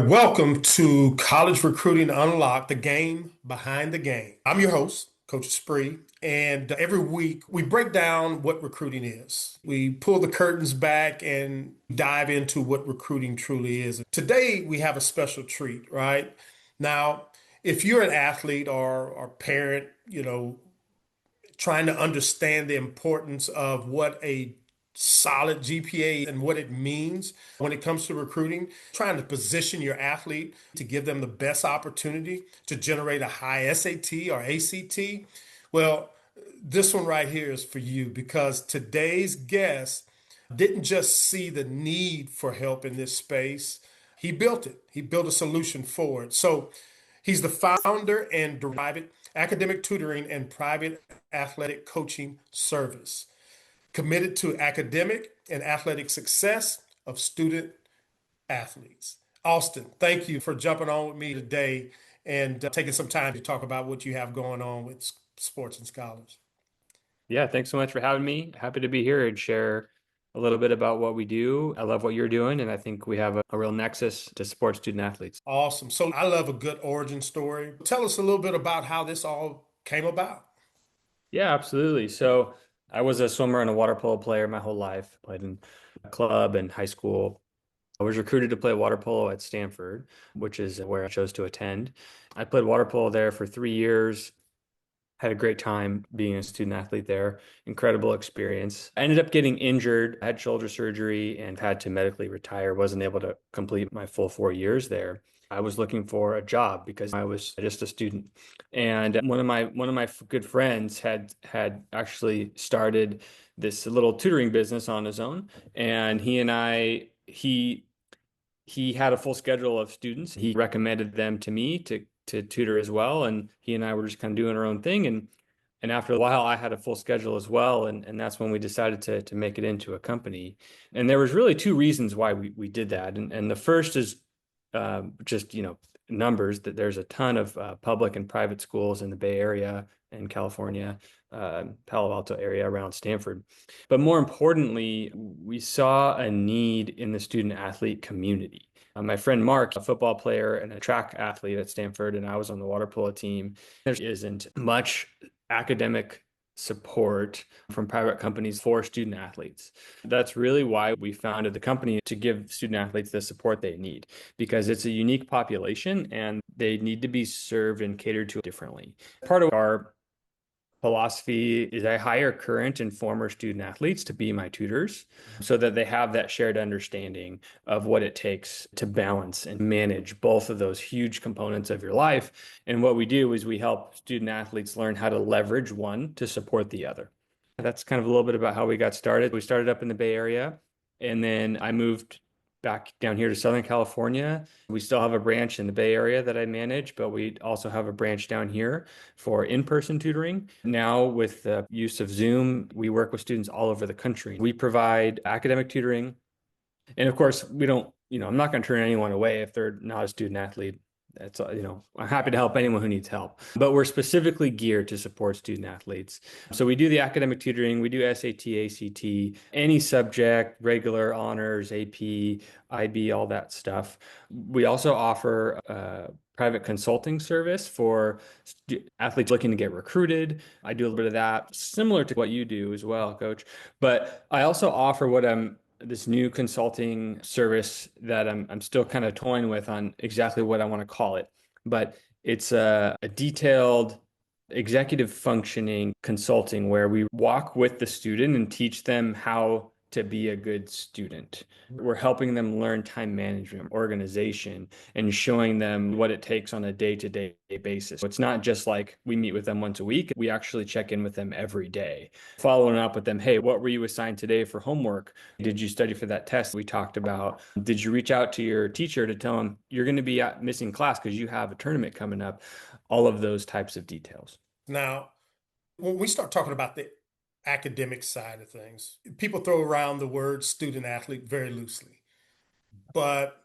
Welcome to College Recruiting Unlocked, the game behind the game. I'm your host, Coach Spree, and every week we break down what recruiting is. We pull the curtains back and dive into what recruiting truly is. Today we have a special treat, right? Now, if you're an athlete or parent, trying to understand the importance of what a solid GPA and what it means when it comes to recruiting, trying to position your athlete to give them the best opportunity to generate a high SAT or ACT. Well, this one right here is for you because today's guest didn't just see the need for help in this space, he built it. He built a solution for it. So he's the founder and director academic tutoring and private athletic coaching service, committed to academic and athletic success of student athletes. Austin, thank you for jumping on with me today and taking some time to talk about what you have going on with sports and scholars. Yeah, thanks so much for having me. Happy to be here and share a little bit about what we do. I love what you're doing, and I think we have a real nexus to support student athletes. Awesome. So I love a good origin story. Tell us a little bit about how this all came about. Yeah, absolutely. So I was a swimmer and a water polo player my whole life. Played in a club and high school. I was recruited to play water polo at Stanford, which is where I chose to attend. I played water polo there for 3 years. Had a great time being a student athlete there. Incredible experience. I ended up getting injured, had shoulder surgery, and had to medically retire. Wasn't able to complete my full 4 years there. I was looking for a job because I was just a student. And one of my good friends had actually started this little tutoring business on his own. And he had a full schedule of students. He recommended them to me to tutor as well, and he and I were just kind of doing our own thing. And after a while, I had a full schedule as well, and that's when we decided to make it into a company. And there was really two reasons why we did that. And the first is just numbers, that there's a ton of public and private schools in the Bay Area in California, Palo Alto area around Stanford. But more importantly, we saw a need in the student athlete community. My friend Mark, a football player and a track athlete at Stanford, and I was on the water polo team. There isn't much academic support from private companies for student athletes. That's really why we founded the company, to give student athletes the support they need, because it's a unique population and they need to be served and catered to differently. Part of our philosophy is I hire current and former student athletes to be my tutors so that they have that shared understanding of what it takes to balance and manage both of those huge components of your life. And what we do is we help student athletes learn how to leverage one to support the other. That's kind of a little bit about how we got started. We started up in the Bay Area, and then I moved back down here to Southern California. We still have a branch in the Bay Area that I manage, but we also have a branch down here for in-person tutoring. Now, with the use of Zoom, we work with students all over the country. We provide academic tutoring. And of course, we don't, I'm not going to turn anyone away if they're not a student athlete. That's, I'm happy to help anyone who needs help, but we're specifically geared to support student athletes. So we do the academic tutoring, we do SAT, ACT, any subject, regular honors, AP, IB, all that stuff. We also offer a private consulting service for athletes looking to get recruited. I do a little bit of that, similar to what you do as well, Coach. But I also offer this new consulting service that I'm still kind of toying with on exactly what I want to call it. But it's a detailed executive functioning consulting where we walk with the student and teach them how to be a good student. We're helping them learn time management, organization, and showing them what it takes on a day-to-day basis. So it's not just like we meet with them once a week. We actually check in with them every day, following up with them. Hey, what were you assigned today for homework? Did you study for that test we talked about? Did you reach out to your teacher to tell them you're going to be missing class because you have a tournament coming up? All of those types of details. Now, when we start talking about the academic side of things, people throw around the word student athlete very loosely, but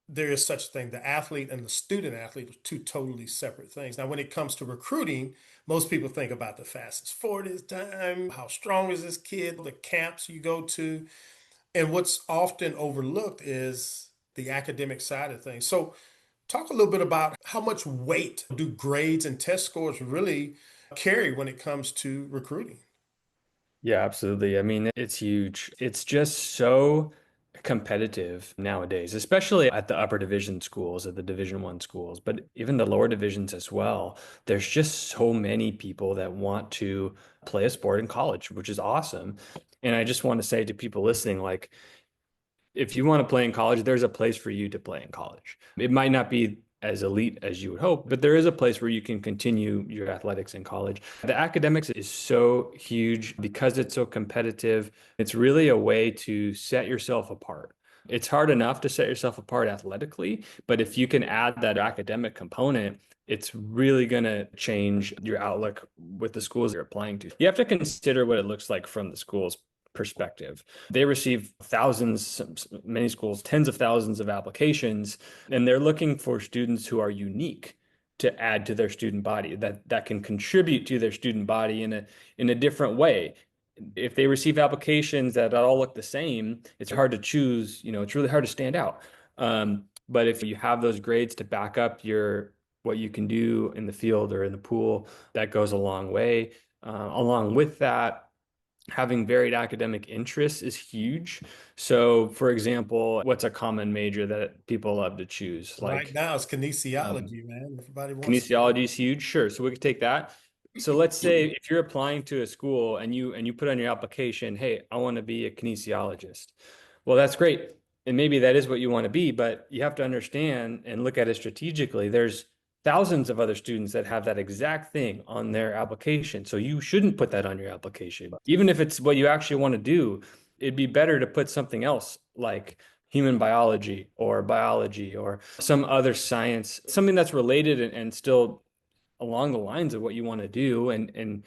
there is such a thing. The athlete and the student athlete are two totally separate things. Now, when it comes to recruiting, most people think about the fastest 40 time, how strong is this kid, the camps you go to. And what's often overlooked is the academic side of things. So talk a little bit about how much weight do grades and test scores really carry when it comes to recruiting? Yeah, absolutely. I mean, it's huge. It's just so competitive nowadays, especially at the upper division schools, at the Division One schools, but even the lower divisions as well. There's just so many people that want to play a sport in college, which is awesome. And I just want to say to people listening, like, if you want to play in college, there's a place for you to play in college. It might not be as elite as you would hope, but there is a place where you can continue your athletics in college. The academics is so huge because it's so competitive. It's really a way to set yourself apart. It's hard enough to set yourself apart athletically, but if you can add that academic component, it's really going to change your outlook with the schools you're applying to. You have to consider what it looks like from the school's perspective. They receive thousands, many schools, tens of thousands of applications, and they're looking for students who are unique to add to their student body that can contribute to their student body in a different way. If they receive applications that all look the same, it's hard to choose, it's really hard to stand out. But if you have those grades to back up your what you can do in the field or in the pool, that goes a long way. Along with that, having varied academic interests is huge. So, for example, what's a common major that people love to choose? Right now, it's Um, kinesiology, man. Everybody wants. Kinesiology is huge. Sure. So we could take that. So let's say if you're applying to a school and you put on your application, hey, I want to be a kinesiologist. Well, that's great. And maybe that is what you want to be, but you have to understand and look at it strategically. There's thousands of other students that have that exact thing on their application. So you shouldn't put that on your application. Even if it's what you actually want to do, it'd be better to put something else like human biology or some other science, something that's related and still along the lines of what you want to do. And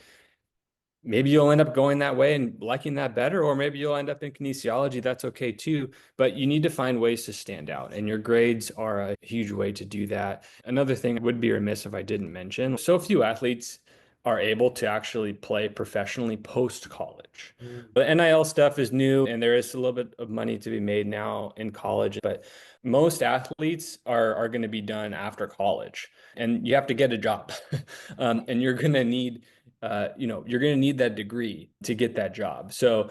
maybe you'll end up going that way and liking that better, or maybe you'll end up in kinesiology. That's okay too. But you need to find ways to stand out, and your grades are a huge way to do that. Another thing I would be remiss if I didn't mention, so few athletes are able to actually play professionally post college. Mm. The NIL stuff is new, and there is a little bit of money to be made now in college, but most athletes are going to be done after college, and you have to get a job, and you're going to need that degree to get that job. So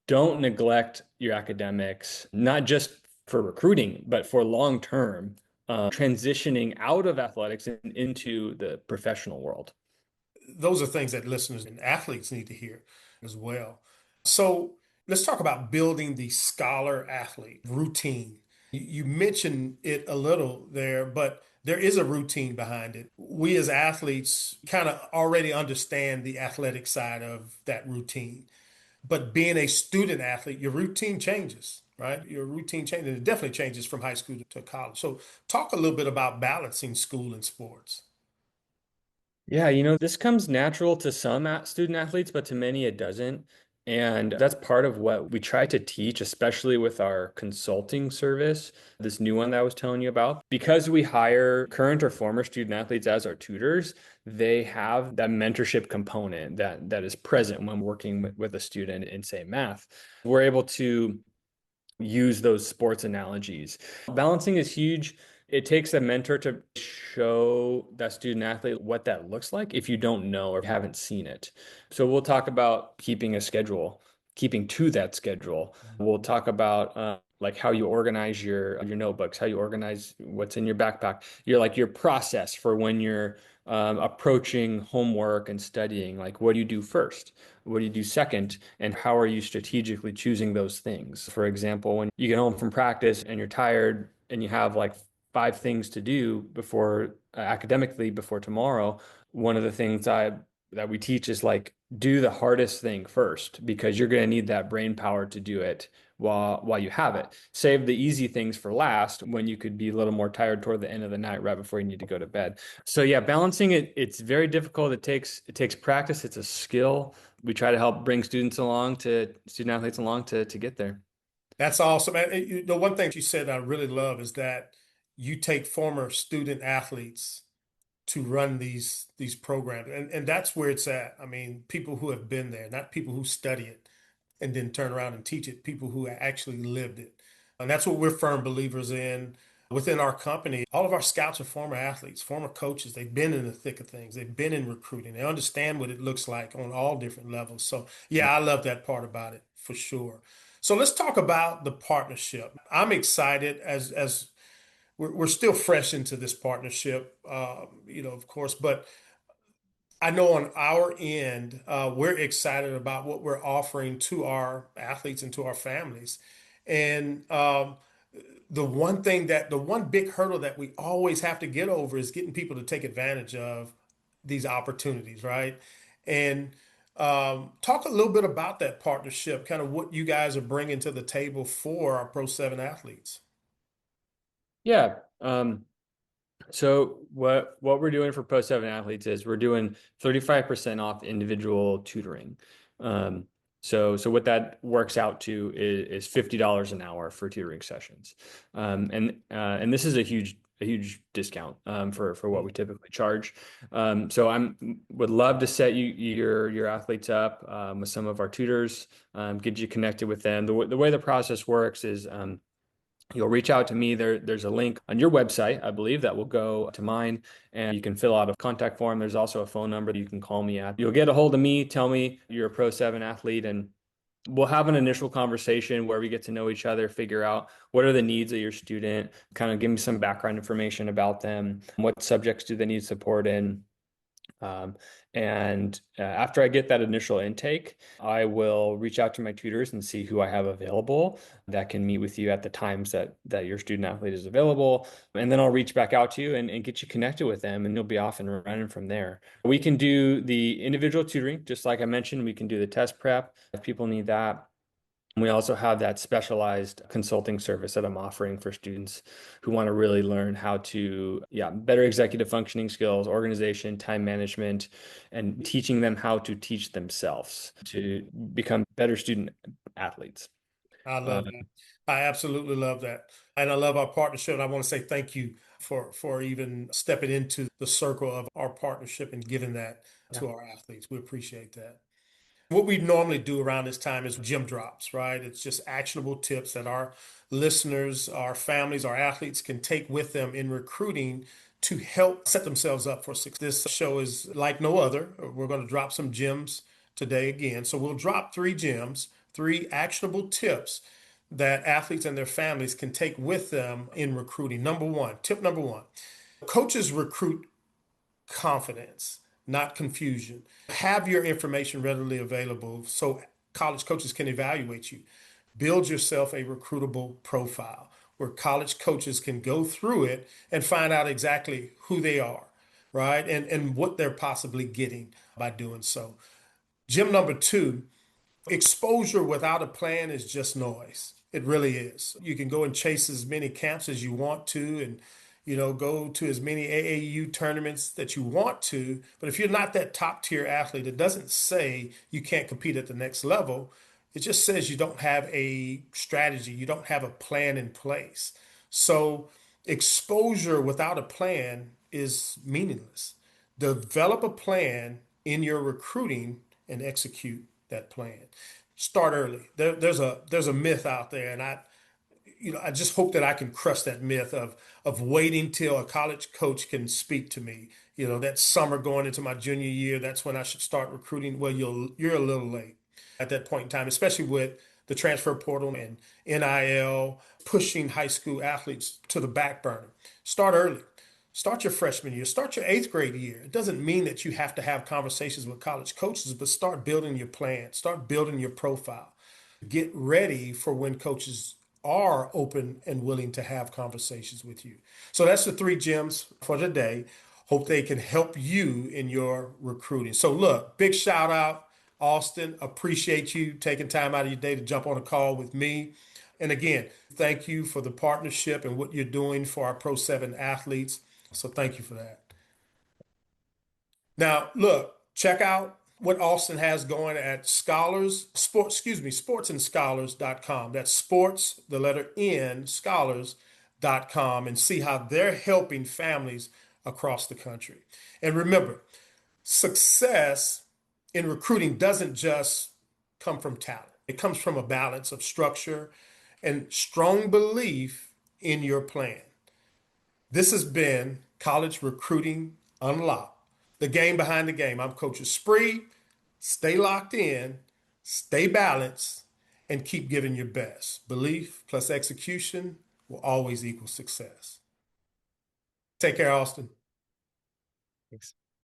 don't neglect your academics, not just for recruiting, but for long term, transitioning out of athletics and into the professional world. Those are things that listeners and athletes need to hear as well. So let's talk about building the scholar athlete routine. You mentioned it a little there, but there is a routine behind it. We as athletes kind of already understand the athletic side of that routine. But being a student athlete, your routine changes, right? Your routine changes. And it definitely changes from high school to college. So talk a little bit about balancing school and sports. Yeah, this comes natural to some student athletes, but to many it doesn't. And that's part of what we try to teach, especially with our consulting service, this new one that I was telling you about. Because we hire current or former student athletes as our tutors, they have that mentorship component that is present when working with a student in, say, math. We're able to use those sports analogies. Balancing is huge. It takes a mentor to show that student athlete what that looks like if you don't know or haven't seen it. So we'll talk about keeping a schedule, keeping to that schedule. We'll talk about like how you organize your notebooks, how you organize what's in your backpack, your process for when you're approaching homework and studying. Like, what do you do first? What do you do second? And how are you strategically choosing those things? For example, when you get home from practice and you're tired and you have like five things to do before academically before tomorrow, one of the things that we teach is like do the hardest thing first because you're going to need that brain power to do it while you have it. Save the easy things for last when you could be a little more tired toward the end of the night right before you need to go to bed. So yeah, balancing it's very difficult. It takes practice. It's a skill. We try to help bring student athletes along to get there. That's awesome. And the one thing you said I really love is that you take former student athletes to run these programs. And that's where it's at. I mean, people who have been there, not people who study it and then turn around and teach it, people who actually lived it. And that's what we're firm believers in within our company. All of our scouts are former athletes, former coaches. They've been in the thick of things. They've been in recruiting. They understand what it looks like on all different levels. So, yeah, I love that part about it for sure. So let's talk about the partnership. I'm excited as we're still fresh into this partnership, of course, but I know on our end, we're excited about what we're offering to our athletes and to our families. And the one big hurdle that we always have to get over is getting people to take advantage of these opportunities, right? And talk a little bit about that partnership, kind of what you guys are bringing to the table for our Pro 7 athletes. Yeah. So what we're doing for Post 7 athletes is we're doing 35% off individual tutoring. Um, so what that works out to is $50 an hour for tutoring sessions. And this is a huge discount for what we typically charge. So I'm would love to set your athletes up with some of our tutors, get you connected with them. The way the process works is you'll reach out to me. There's a link on your website, I believe, that will go to mine, and you can fill out a contact form. There's also a phone number that you can call me at. You'll get a hold of me, tell me you're a Pro 7 athlete, and we'll have an initial conversation where we get to know each other, figure out what are the needs of your student, kind of give me some background information about them, what subjects do they need support in. Um, and after I get that initial intake, I will reach out to my tutors and see who I have available that can meet with you at the times that your student athlete is available. And then I'll reach back out to you and get you connected with them, and you'll be off and running from there. We can do the individual tutoring, just like I mentioned. We can do the test prep if people need that. We also have that specialized consulting service that I'm offering for students who want to really learn how to, yeah, better executive functioning skills, organization, time management, and teaching them how to teach themselves to become better student athletes. I Uh, love that. I absolutely love that. And I love our partnership. And I want to say thank you for even stepping into the circle of our partnership and giving that yeah. to our athletes. We appreciate that. What we normally do around this time is gym drops, right? It's just actionable tips that our listeners, our families, our athletes can take with them in recruiting to help set themselves up for success. This show is like no other. We're going to drop some gems today again. So we'll drop three gems, three actionable tips that athletes and their families can take with them in recruiting. Tip number one, coaches recruit confidence, not confusion. Have your information readily available so college coaches can evaluate you. Build yourself a recruitable profile where college coaches can go through it and find out exactly who they are, right? And what they're possibly getting by doing so. Gym number two, exposure without a plan is just noise. It really is. You can go and chase as many camps as you want to and go to as many AAU tournaments that you want to, but if you're not that top tier athlete, it doesn't say you can't compete at the next level. It just says you don't have a strategy, you don't have a plan in place. So exposure without a plan is meaningless. Develop a plan in your recruiting and execute that plan. Start early. There's a myth out there, and I just hope that I can crush that myth of waiting till a college coach can speak to me. That summer going into my junior year, that's when I should start recruiting. Well, you're a little late at that point in time, especially with the transfer portal and NIL pushing high school athletes to the back burner. Start early. Start your freshman year. Start your eighth grade year. It doesn't mean that you have to have conversations with college coaches, but start building your plan. Start building your profile. Get ready for when coaches are open and willing to have conversations with you. So that's the three gems for today. Hope they can help you in your recruiting. So look, big shout out, Austin. Appreciate you taking time out of your day to jump on a call with me. And again, thank you for the partnership and what you're doing for our Pro 7 athletes. So thank you for that. Now, look, check out what Austin has going at sportsandscholars.com. That's sports, the letter N, scholars.com, and see how they're helping families across the country. And remember, success in recruiting doesn't just come from talent. It comes from a balance of structure and strong belief in your plan. This has been College Recruiting Unlocked, the game behind the game. I'm Coach Spree. Stay locked in, stay balanced, and keep giving your best. Belief plus execution will always equal success. Take care, Austin. Thanks.